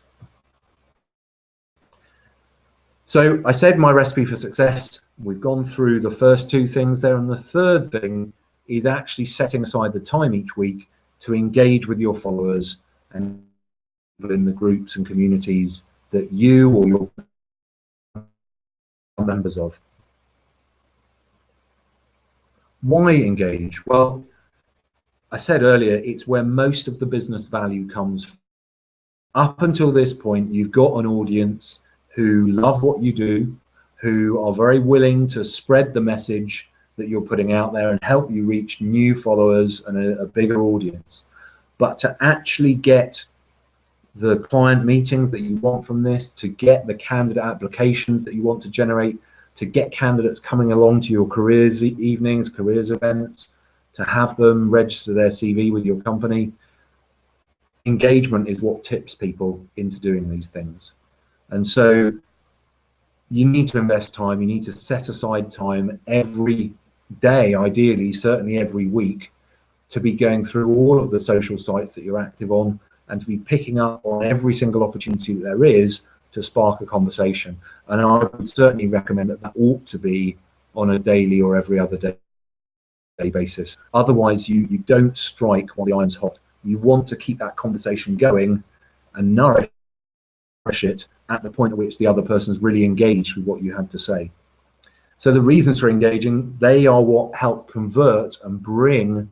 So I said my recipe for success. We've gone through the first two things there, and the third thing is actually setting aside the time each week to engage with your followers and in the groups and communities that you or your members of. Why engage? Well, I said earlier, it's where most of the business value comes from. Up until this point, you've got an audience who love what you do, who are very willing to spread the message that you're putting out there and help you reach new followers and a bigger audience. But to actually get the client meetings that you want from this, to get the candidate applications that you want to generate, to get candidates coming along to your careers evenings, careers events, to have them register their CV with your company, engagement is what tips people into doing these things. And so you need to invest time, you need to set aside time every day, ideally, certainly every week, to be going through all of the social sites that you're active on and to be picking up on every single opportunity that there is to spark a conversation. And I would certainly recommend that ought to be on a daily or every other day basis. Otherwise, you don't strike while the iron's hot. You want to keep that conversation going and nourish it at the point at which the other person's really engaged with what you have to say. So the reasons for engaging, they are what help convert and bring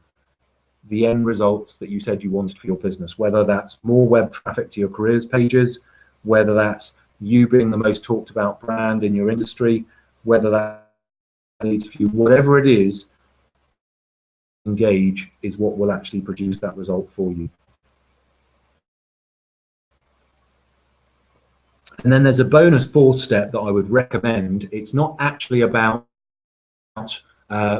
the end results that you said you wanted for your business, whether that's more web traffic to your careers pages, whether that's you being the most talked about brand in your industry, whether that leads for you, whatever it is, engage is what will actually produce that result for you. And then there's a bonus fourth step that I would recommend. It's not actually about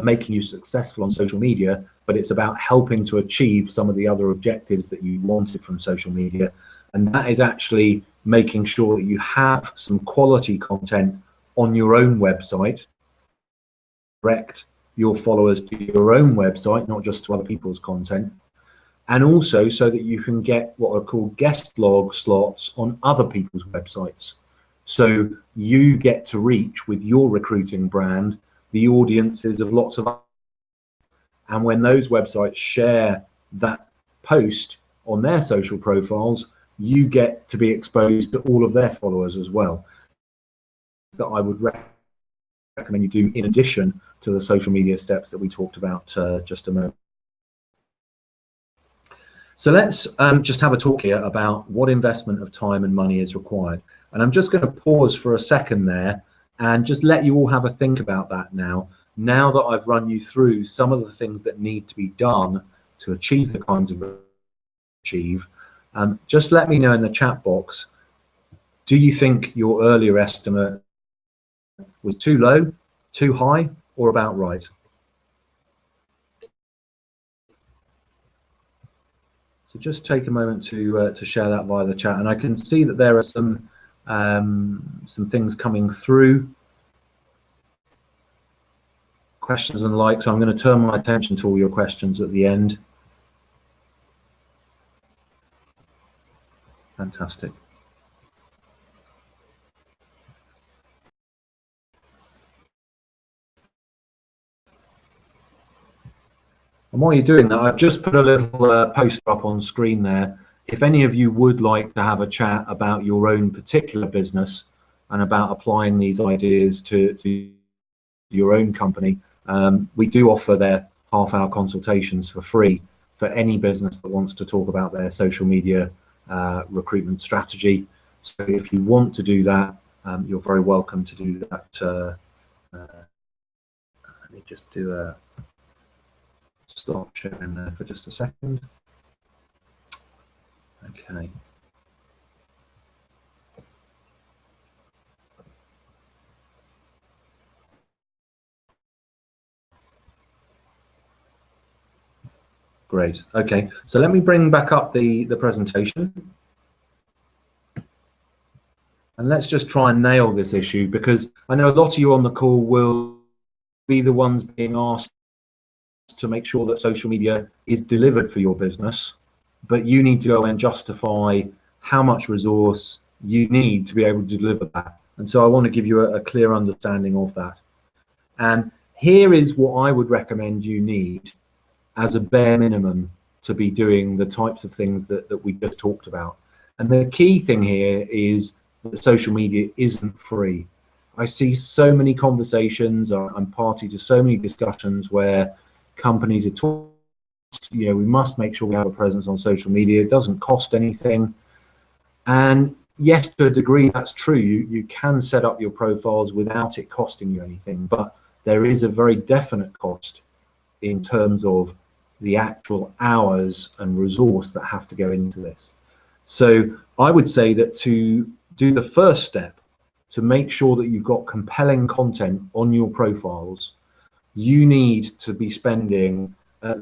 making you successful on social media, but it's about helping to achieve some of the other objectives that you wanted from social media. And that is actually making sure that you have some quality content on your own website, direct your followers to your own website, not just to other people's content, and also so that you can get what are called guest blog slots on other people's websites. So you get to reach with your recruiting brand the audiences of lots of others. And when those websites share that post on their social profiles, you get to be exposed to all of their followers as well. That I would recommend you do in addition to the social media steps that we talked about just a moment. So let's just have a talk here about what investment of time and money is required. And I'm just going to pause for a second there and just let you all have a think about that now. Now that I've run you through some of the things that need to be done to achieve the kinds of achieve, just let me know in the chat box, do you think your earlier estimate was too low, too high, or about right? So just take a moment to share that via the chat, and I can see that there are some things coming through, questions and likes. So I'm going to turn my attention to all your questions at the end. Fantastic. And while you're doing that, I've just put a little post up on screen there. If any of you would like to have a chat about your own particular business and about applying these ideas to your own company, we do offer their half-hour consultations for free for any business that wants to talk about their social media recruitment strategy. So if you want to do that, you're very welcome to do that. Let me just do a stop sharing there for just a second. Okay. Great. Okay. So let me bring back up the presentation. And let's just try and nail this issue, because I know a lot of you on the call will be the ones being asked to make sure that social media is delivered for your business, but you need to go and justify how much resource you need to be able to deliver that. And so I want to give you a clear understanding of that. And here is what I would recommend you need as a bare minimum to be doing the types of things that we just talked about. And the key thing here is that social media isn't free. I see so many conversations, I'm party to so many discussions where companies are talking, we must make sure we have a presence on social media. It doesn't cost anything. And yes, to a degree, that's true. You can set up your profiles without it costing you anything, but there is a very definite cost in terms of the actual hours and resource that have to go into this. So I would say that to do the first step, to make sure that you've got compelling content on your profiles, you need to be spending a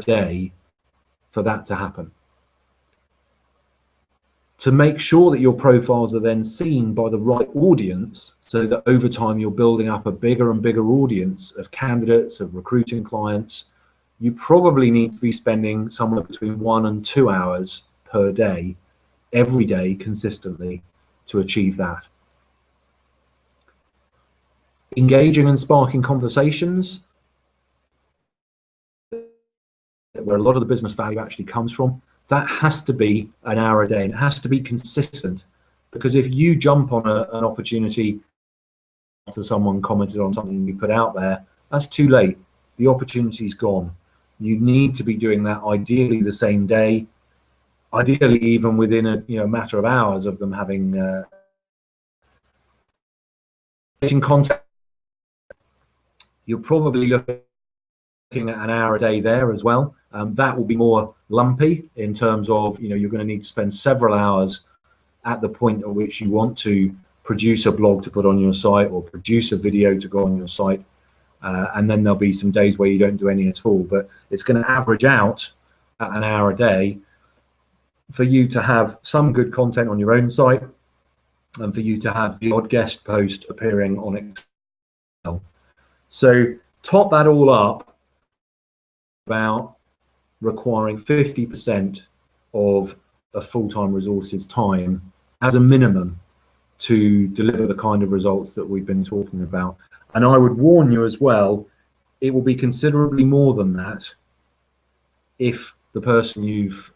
day for that to happen. To make sure that your profiles are then seen by the right audience, so that over time you're building up a bigger and bigger audience of candidates, of recruiting clients, you probably need to be spending somewhere between 1 and 2 hours per day, every day consistently, to achieve that. Engaging and sparking conversations, where a lot of the business value actually comes from, that has to be an hour a day, and it has to be consistent. Because if you jump on an opportunity after someone commented on something you put out there, that's too late. The opportunity's gone. You need to be doing that ideally the same day, ideally even within a matter of hours of them having contact. You're probably looking at an hour a day there as well. That will be more lumpy in terms of, you're going to need to spend several hours at the point at which you want to produce a blog to put on your site or produce a video to go on your site. And then there'll be some days where you don't do any at all, but it's going to average out at an hour a day. for you to have some good content on your own site and for you to have the odd guest post appearing on Excel. So top that all up, about requiring 50% of a full-time resource's time as a minimum to deliver the kind of results that we've been talking about. And I would warn you as well, it will be considerably more than that if the person you've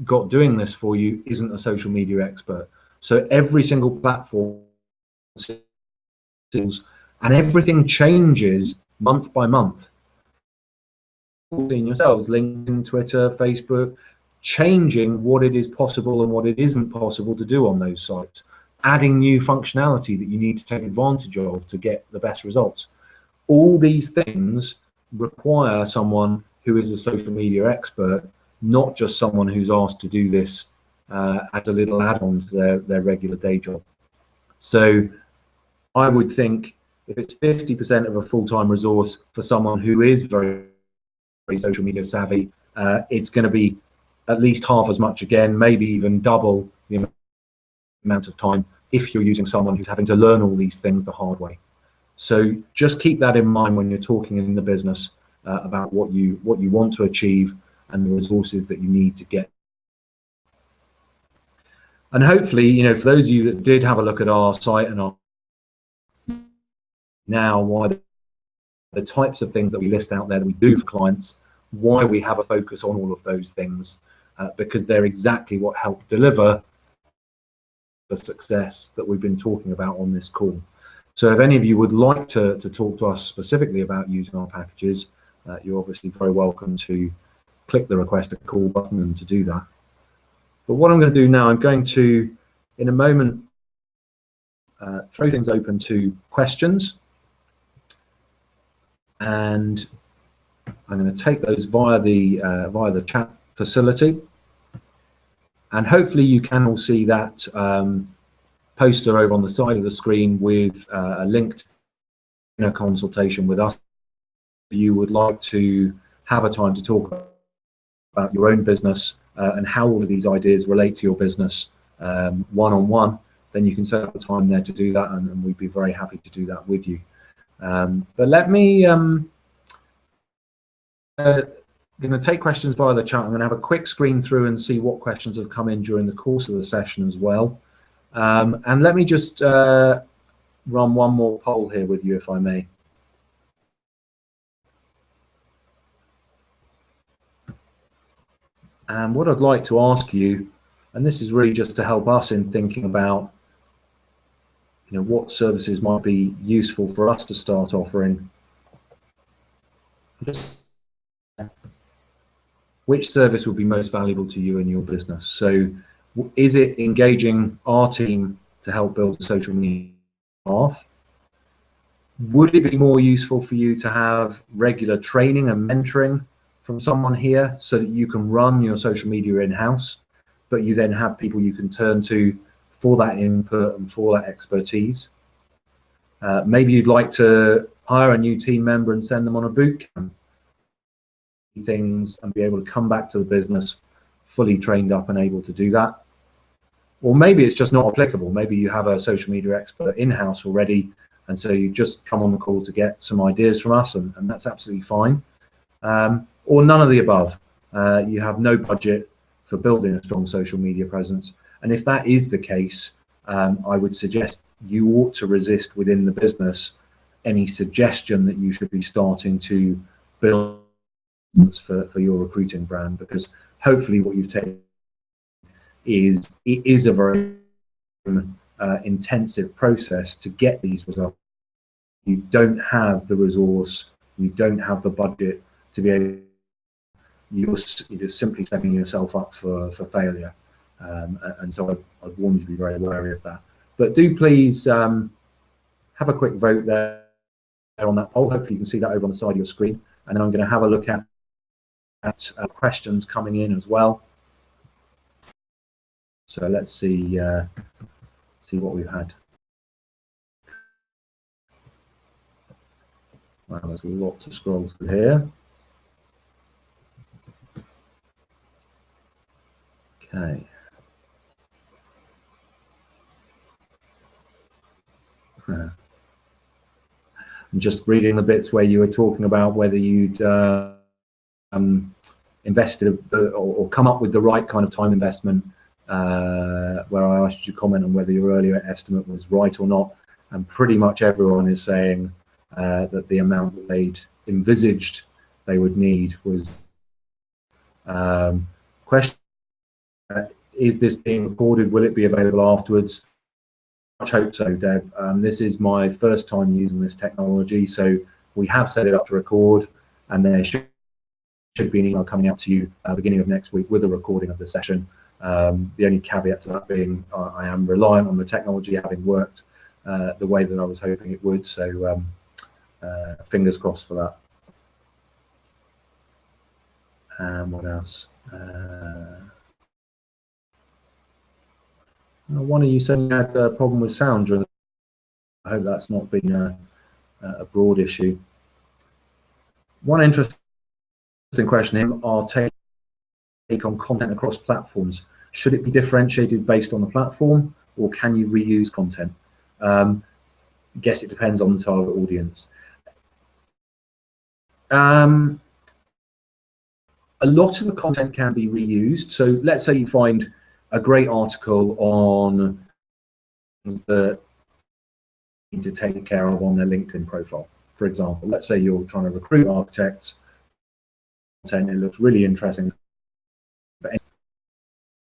got doing this for you isn't a social media expert. So every single platform and everything changes month by month. Yourselves, LinkedIn, Twitter, Facebook, changing what it is possible and what it isn't possible to do on those sites, adding new functionality that you need to take advantage of to get the best results. All these things require someone who is a social media expert, not just someone who's asked to do this as a little add-on to their regular day job. So I would think if it's 50% of a full-time resource for someone who is very social media savvy, it's going to be at least half as much again, maybe even double the amount of time if you're using someone who's having to learn all these things the hard way. So just keep that in mind when you're talking in the business about what you want to achieve and the resources that you need to get. And hopefully, you know, for those of you that did have a look at our site and our now why the types of things that we list out there that we do for clients, why we have a focus on all of those things, because they're exactly what help deliver the success that we've been talking about on this call. So if any of you would like to talk to us specifically about using our packages, you're obviously very welcome to click the request a call button and to do that. But what I'm going to do now, I'm going to, in a moment, throw things open to questions. And I'm going to take those via the chat facility. And hopefully you can all see that poster over on the side of the screen with a link to a consultation with us. If you would like to have a time to talk about your own business and how all of these ideas relate to your business one-on-one, then you can set up a time there to do that, and we'd be very happy to do that with you. But let me going to take questions via the chat. I'm going to have a quick screen through and see what questions have come in during the course of the session as well. And let me just run one more poll here with you, if I may. And what I'd like to ask you, and this is really just to help us in thinking about, you know, what services might be useful for us to start offering. Which service would be most valuable to you and your business? So is it engaging our team to help build a social media staff? Would it be more useful for you to have regular training and mentoring from someone here so that you can run your social media in-house, but you then have people you can turn to for that input and for that expertise? Maybe you'd like to hire a new team member and send them on a boot camp things and be able to come back to the business fully trained up and able to do that. Or maybe it's just not applicable. Maybe you have a social media expert in-house already, and so you just come on the call to get some ideas from us, and that's absolutely fine. Or none of the above. You have no budget for building a strong social media presence. And if that is the case, I would suggest you ought to resist within the business any suggestion that you should be starting to build for your recruiting brand, because hopefully what you've taken is it is a very intensive process to get these results. You don't have the resource, you don't have the budget to be able. You're just simply setting yourself up for failure, and so I'd warn you to be very wary of that. But do please have a quick vote there on that poll. Hopefully you can see that over on the side of your screen, and then I'm going to have a look at questions coming in as well. So let's see what we've had. Wow, there's a lot to scroll through here. Okay. I'm just reading the bits where you were talking about whether you'd invested or come up with the right kind of time investment, where I asked you to comment on whether your earlier estimate was right or not. And pretty much everyone is saying that the amount that they'd envisaged they would need was question. Is this being recorded? Will it be available afterwards? I hope so, Deb. This is my first time using this technology, so we have set it up to record, and there should be an email coming out to you beginning of next week with a recording of the session. The only caveat to that being I am reliant on the technology having worked the way that I was hoping it would, so fingers crossed for that. What else? One of you said you had a problem with sound during the... I hope that's not been a broad issue. One interesting question here, our take on content across platforms. Should it be differentiated based on the platform, or can you reuse content? I guess it depends on the target audience. A lot of the content can be reused. So let's say you find a great article on things that you need to take care of on their LinkedIn profile. For example, let's say you're trying to recruit architects, content, it looks really interesting. But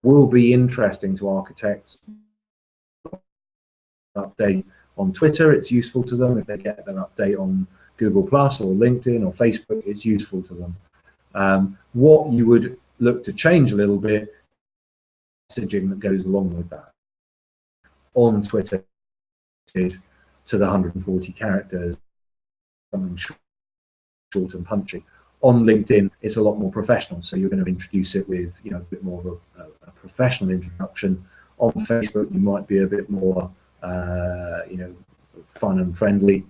will be interesting to architects. Update on Twitter, it's useful to them. If they get an update on Google Plus or LinkedIn or Facebook, it's useful to them. What you would look to change a little bit, messaging that goes along with that. On Twitter, to the 140 characters, something short and punchy. On LinkedIn, it's a lot more professional, so you're going to introduce it with, you know, a bit more of a professional introduction. On Facebook, you might be a bit more, you know, fun and friendly.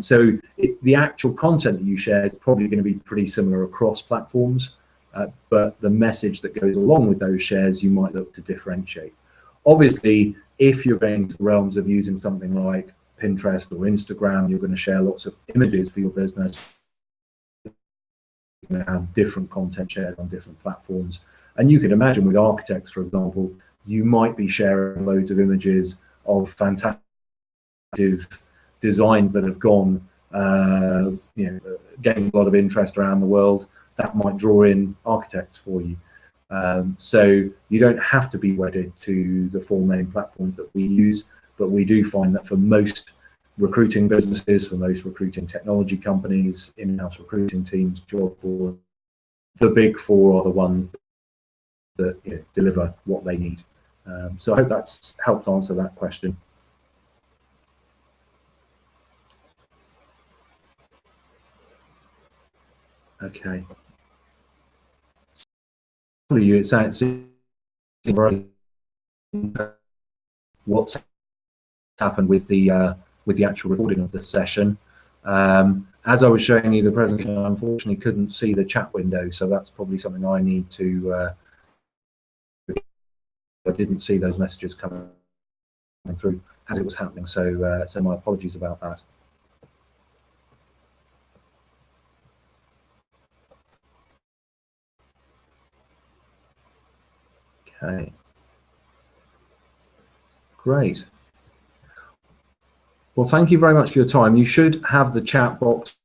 So the actual content that you share is probably going to be pretty similar across platforms, but the message that goes along with those shares, you might look to differentiate. Obviously, if you're going to the realms of using something like Pinterest or Instagram, you're going to share lots of images for your business. You're going to have different content shared on different platforms. And you can imagine with architects, for example, you might be sharing loads of images of fantastic designs that have gone, you know, getting a lot of interest around the world. That might draw in architects for you. So you don't have to be wedded to the four main platforms that we use, but we do find that for most recruiting businesses, for most recruiting technology companies, in-house recruiting teams, job boards, the big four are the ones that, you know, deliver what they need. So I hope that's helped answer that question. Okay. It sounds what's happened with the actual recording of the session. As I was showing you the presentation, I unfortunately couldn't see the chat window, so that's probably something I need to. I didn't see those messages coming through as it was happening, so so my apologies about that. Okay. Great. Well, thank you very much for your time. You should have the chat box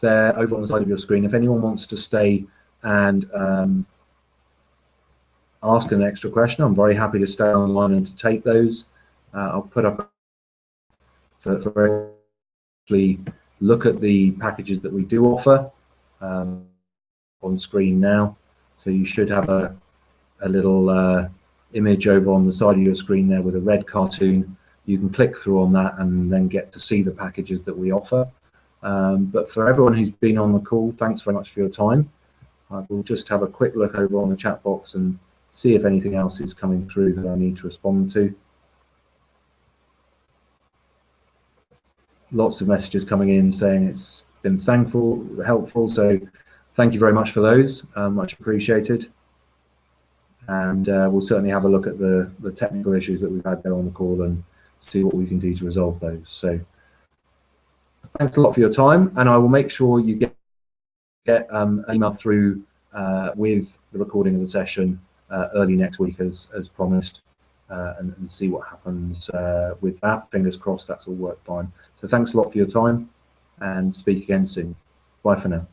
there over on the side of your screen. If anyone wants to stay and ask an extra question, I'm very happy to stay online and to take those. I'll put up for look at the packages that we do offer on screen now. So you should have a little image over on the side of your screen there with a red cartoon. You can click through on that and then get to see the packages that we offer. But for everyone who's been on the call, thanks very much for your time. We'll just have a quick look over on the chat box and see if anything else is coming through that I need to respond to. Lots of messages coming in saying it's been helpful. So thank you very much for those. Much appreciated. and we'll certainly have a look at the technical issues that we've had there on the call and see what we can do to resolve those. So thanks a lot for your time, and I will make sure you get an email through with the recording of the session early next week as promised, and see what happens with that. Fingers crossed that's all worked fine. So thanks a lot for your time, and speak again soon. Bye for now.